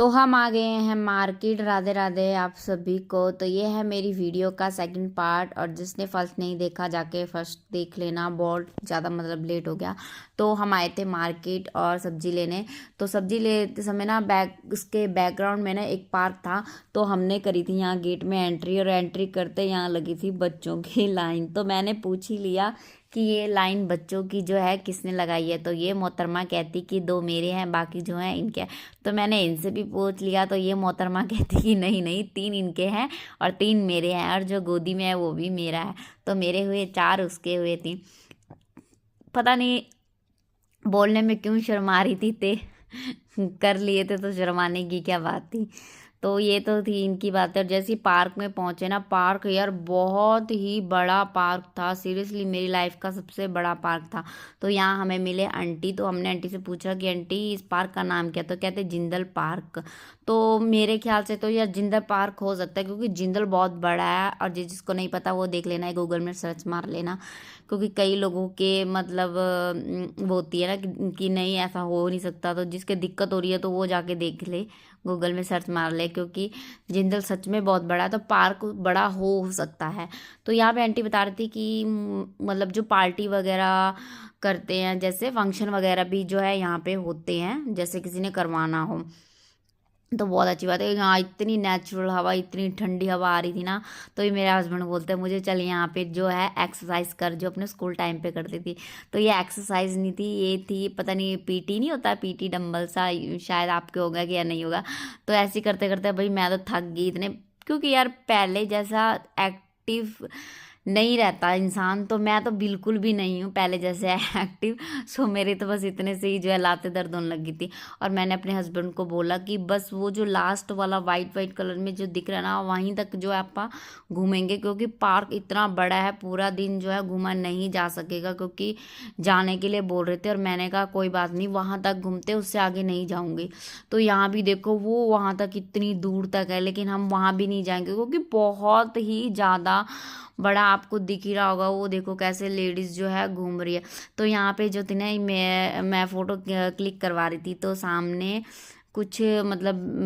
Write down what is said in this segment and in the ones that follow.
तो हम आ गए हैं मार्केट। राधे राधे आप सभी को। तो ये है मेरी वीडियो का सेकंड पार्ट, और जिसने फर्स्ट नहीं देखा जाके फर्स्ट देख लेना, बहुत ज़्यादा मतलब लेट हो गया। तो हम आए थे मार्केट और सब्जी लेने। तो सब्जी लेते समय ना उसके बैकग्राउंड में ना एक पार्क था, तो हमने करी थी यहाँ गेट में एंट्री, और एंट्री करते यहाँ लगी थी बच्चों की लाइन। तो मैंने पूछ ही लिया कि ये लाइन बच्चों की जो है किसने लगाई है। तो ये मोहतरमा कहती कि 2 मेरे हैं, बाकी जो हैं इनके। तो मैंने इनसे भी पूछ लिया, तो ये मोहतरमा कहती कि नहीं नहीं, 3 इनके हैं और 3 मेरे हैं, और जो गोदी में है वो भी मेरा है। तो मेरे हुए 4, उसके हुए 3। पता नहीं बोलने में क्यों शर्मा रही थी कर लिए थे तो शर्माने की क्या बात थी। तो ये तो थी इनकी बातें। और जैसे ही पार्क में पहुंचे ना, पार्क यार बहुत ही बड़ा पार्क था, सीरियसली मेरी लाइफ का सबसे बड़ा पार्क था। तो यहाँ हमें मिले आंटी। तो हमने आंटी से पूछा कि आंटी इस पार्क का नाम क्या। तो कहते जिंदल पार्क। तो मेरे ख्याल से तो यार जिंदल पार्क हो सकता है, क्योंकि जिंदल बहुत बड़ा है। और जिसको नहीं पता वो देख लेना है, गूगल में सर्च मार लेना। क्योंकि कई लोगों के मतलब वो होती है ना कि नहीं ऐसा हो नहीं सकता। तो जिसके दिक्कत हो रही है तो वो जाके देख ले, गूगल में सर्च मार ले, क्योंकि जिंदल सच में बहुत बड़ा है। तो पार्क बड़ा हो सकता है। तो यहाँ पे आंटी बता रही थी कि मतलब जो पार्टी वगैरह करते हैं, जैसे फंक्शन वगैरह भी जो है यहाँ पे होते हैं, जैसे किसी ने करवाना हो। तो बहुत अच्छी बात है। यहाँ इतनी नेचुरल हवा, इतनी ठंडी हवा आ रही थी ना। तो ये मेरे हस्बैंड बोलते हैं मुझे, चल यहाँ पे जो है एक्सरसाइज कर, जो अपने स्कूल टाइम पे करती थी। तो ये एक्सरसाइज नहीं थी, ये थी पता नहीं पीटी नहीं होता, पीटी डंबल सा, शायद आपके होगा कि या नहीं होगा। तो ऐसे ही करते करते भाई मैं तो थक गई इतने, क्योंकि यार पहले जैसा एक्टिव नहीं रहता इंसान। तो मैं तो बिल्कुल भी नहीं हूँ पहले जैसे एक्टिव। सो मेरे तो बस इतने से ही जो है लाते दर्द होने लगी थी। और मैंने अपने हस्बैंड को बोला कि बस वो जो लास्ट वाला वाइट वाइट कलर में जो दिख रहा है ना, वहीं तक जो है आप घूमेंगे, क्योंकि पार्क इतना बड़ा है, पूरा दिन जो है घूमा नहीं जा सकेगा, क्योंकि जाने के लिए बोल रहे थे। और मैंने कहा कोई बात नहीं, वहाँ तक घूमते, उससे आगे नहीं जाऊँगी। तो यहाँ भी देखो वो वहाँ तक इतनी दूर तक है, लेकिन हम वहाँ भी नहीं जाएंगे, क्योंकि बहुत ही ज़्यादा बड़ा आपको दिख ही रहा होगा। वो देखो कैसे लेडीज़ जो है घूम रही है। तो यहाँ पे जो थी ना, मैं फ़ोटो क्लिक करवा रही थी, तो सामने कुछ मतलब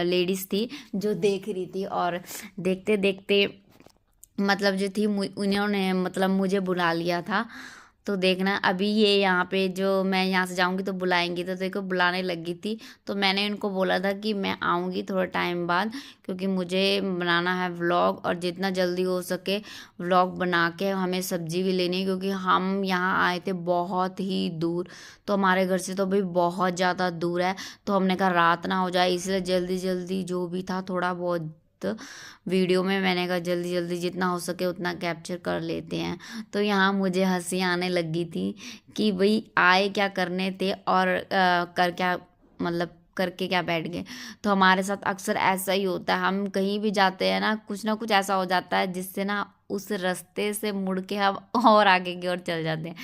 लेडीज़ थी जो देख रही थी। और देखते देखते मतलब जो थी उन्होंने मतलब मुझे बुला लिया था। तो देखना अभी ये यहाँ पे जो मैं यहाँ से जाऊँगी तो बुलाएंगी, तो देखो बुलाने लगी थी। तो मैंने उनको बोला था कि मैं आऊँगी थोड़ा टाइम बाद, क्योंकि मुझे बनाना है व्लॉग, और जितना जल्दी हो सके व्लॉग बना के हमें सब्जी भी लेनी है, क्योंकि हम यहाँ आए थे बहुत ही दूर। तो हमारे घर से तो भाई बहुत ज़्यादा दूर है। तो हमने कहा रात ना हो जाए, इसलिए जल्दी जल्दी जो भी था थोड़ा बहुत वीडियो में मैंने कहा जल्दी जल्दी जितना हो सके उतना कैप्चर कर लेते हैं। तो यहाँ मुझे हंसी आने लगी थी कि भाई आए क्या करने थे, और कर क्या मतलब करके क्या बैठ गए। तो हमारे साथ अक्सर ऐसा ही होता है, हम कहीं भी जाते हैं ना कुछ ऐसा हो जाता है जिससे ना उस रास्ते से मुड़ के हम और आगे की ओर चल जाते हैं।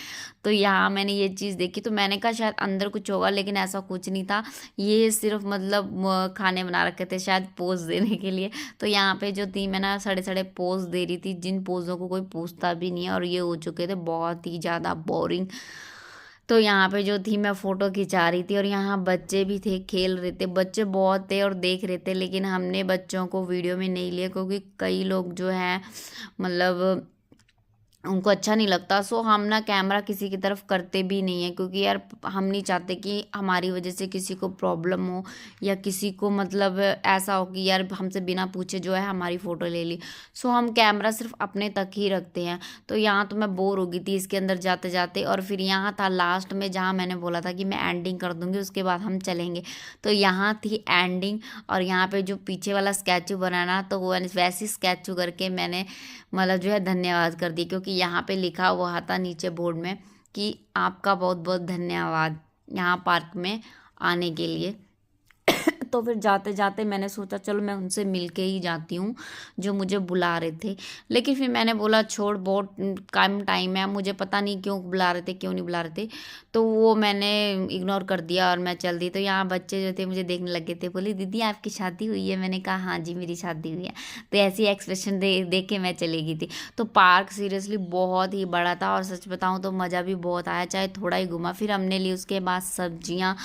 तो यहाँ मैंने ये चीज़ देखी, तो मैंने कहा शायद अंदर कुछ होगा, लेकिन ऐसा कुछ नहीं था। ये सिर्फ मतलब खाने बना रखे थे शायद पोज देने के लिए। तो यहाँ पे जो थी मैं ना सड़े सड़े पोज दे रही थी, जिन पोजों को कोई पूछता भी नहीं है, और ये हो चुके थे बहुत ही ज़्यादा बोरिंग। तो यहाँ पे जो थी मैं फ़ोटो खिंचा रही थी, और यहाँ बच्चे भी थे, खेल रहे थे, बच्चे बहुत थे और देख रहे थे। लेकिन हमने बच्चों को वीडियो में नहीं लिया, क्योंकि कई लोग जो हैं मतलब उनको अच्छा नहीं लगता। सो हम ना कैमरा किसी की तरफ करते भी नहीं है, क्योंकि यार हम नहीं चाहते कि हमारी वजह से किसी को प्रॉब्लम हो, या किसी को मतलब ऐसा हो कि यार हमसे बिना पूछे जो है हमारी फ़ोटो ले ली। सो हम कैमरा सिर्फ अपने तक ही रखते हैं। तो यहाँ तो मैं बोर हो गई थी इसके अंदर जाते जाते। और फिर यहाँ था लास्ट में, जहाँ मैंने बोला था कि मैं एंडिंग कर दूँगी, उसके बाद हम चलेंगे। तो यहाँ थी एंडिंग। और यहाँ पे जो पीछे वाला स्टैचू बनाना, तो वो वैसे स्टैचू करके मैंने मतलब जो है धन्यवाद कर दी, क्योंकि यहाँ पे लिखा हुआ था नीचे बोर्ड में कि आपका बहुत बहुत धन्यवाद यहाँ पार्क में आने के लिए। तो फिर जाते जाते मैंने सोचा चलो मैं उनसे मिल के ही जाती हूँ जो मुझे बुला रहे थे। लेकिन फिर मैंने बोला छोड़, बहुत कम टाइम है, मुझे पता नहीं क्यों बुला रहे थे क्यों नहीं बुला रहे थे। तो वो मैंने इग्नोर कर दिया और मैं चल दी। तो यहाँ बच्चे जो थे मुझे देखने लगे थे, बोली दीदी आपकी शादी हुई है। मैंने कहा हाँ जी मेरी शादी हुई है। तो ऐसी एक्सप्रेशन दे के मैं चली गई थी। तो पार्क सीरियसली बहुत ही बड़ा था, और सच बताऊँ तो मज़ा भी बहुत आया, चाहे थोड़ा ही घूमा। फिर हमने ली उसके बाद सब्जियाँ।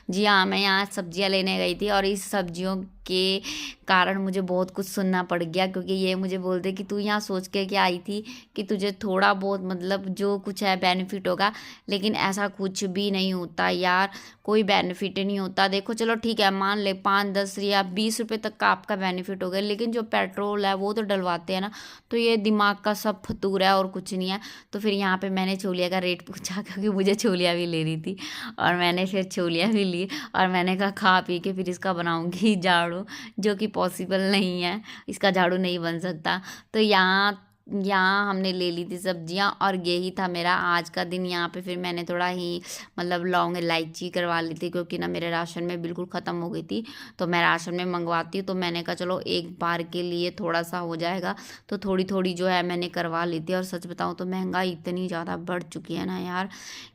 जी हाँ, मैं यहाँ सब्जियाँ लेने गई थी, और इस सब्जियों के कारण मुझे बहुत कुछ सुनना पड़ गया, क्योंकि ये मुझे बोलते कि तू यहाँ सोच के क्या आई थी कि तुझे थोड़ा बहुत मतलब जो कुछ है बेनिफिट होगा, लेकिन ऐसा कुछ भी नहीं होता यार, कोई बेनिफिट ही नहीं होता। देखो चलो ठीक है, मान ले 5, 10 या 20 रुपये तक का आपका बेनिफिट हो गया, लेकिन जो पेट्रोल है वो तो डलवाते हैं ना, तो ये दिमाग का सब फतूर है और कुछ नहीं है। तो फिर यहाँ पे मैंने छोलिया का रेट पूछा, क्योंकि मुझे छोलिया भी लेनी थी, और मैंने फिर छोलिया भी ली, और मैंने कहा खा पी के फिर इसका बनाऊंगी झाड़ू, जो कि पॉसिबल नहीं है, इसका झाड़ू नहीं बन सकता। तो यहाँ हमने ले ली थी सब्जियाँ, और यही था मेरा आज का दिन। यहाँ पे फिर मैंने थोड़ा ही मतलब लौंग इलायची करवा ली थी, क्योंकि ना मेरे राशन में बिल्कुल ख़त्म हो गई थी, तो मैं राशन में मंगवाती हूँ, तो मैंने कहा चलो एक बार के लिए थोड़ा सा हो जाएगा, तो थोड़ी थोड़ी जो है मैंने करवा ली थी। और सच बताऊँ तो महंगाई इतनी ज़्यादा बढ़ चुकी है ना यार,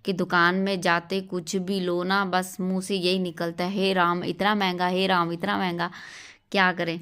कि दुकान में जाते कुछ भी लो ना, बस मुँह से यही निकलता है, हे राम इतना महंगा, हे राम इतना महंगा, क्या करें।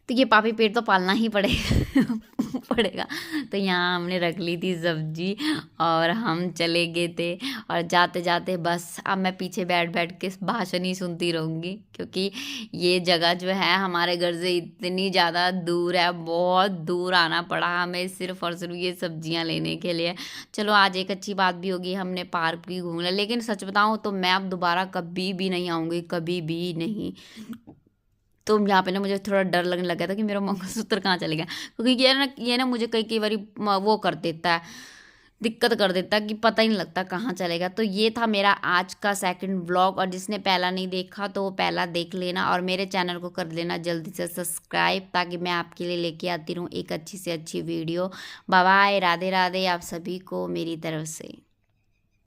तो ये पापी पेट तो पालना ही पड़ेगा। तो यहाँ हमने रख ली थी सब्जी, और हम चले गए थे, और जाते जाते बस अब मैं पीछे बैठ बैठ के भाषण ही सुनती रहूँगी, क्योंकि ये जगह जो है हमारे घर से इतनी ज़्यादा दूर है, बहुत दूर आना पड़ा हमें सिर्फ और सिर्फ ये सब्जियाँ लेने के लिए। चलो आज एक अच्छी बात भी होगी, हमने पार्क भी घूम लिया, लेकिन सच बताऊँ तो मैं अब दोबारा कभी भी नहीं आऊँगी, कभी भी नहीं। तो यहाँ पे ना मुझे थोड़ा डर लगने लगा था कि मेरा मंगलसूत्र कहाँ चले गया, क्योंकि ये ना मुझे कई कई बारी वो कर देता है, दिक्कत कर देता है कि पता ही नहीं लगता कहाँ चलेगा। तो ये था मेरा आज का सेकंड व्लॉग, और जिसने पहला नहीं देखा तो वो पहला देख लेना, और मेरे चैनल को कर लेना जल्दी से सब्सक्राइब, ताकि मैं आपके लिए लेके आती रहूँ एक अच्छी से अच्छी video. Bye bye, Radhe Radhe आप सभी को मेरी तरफ से।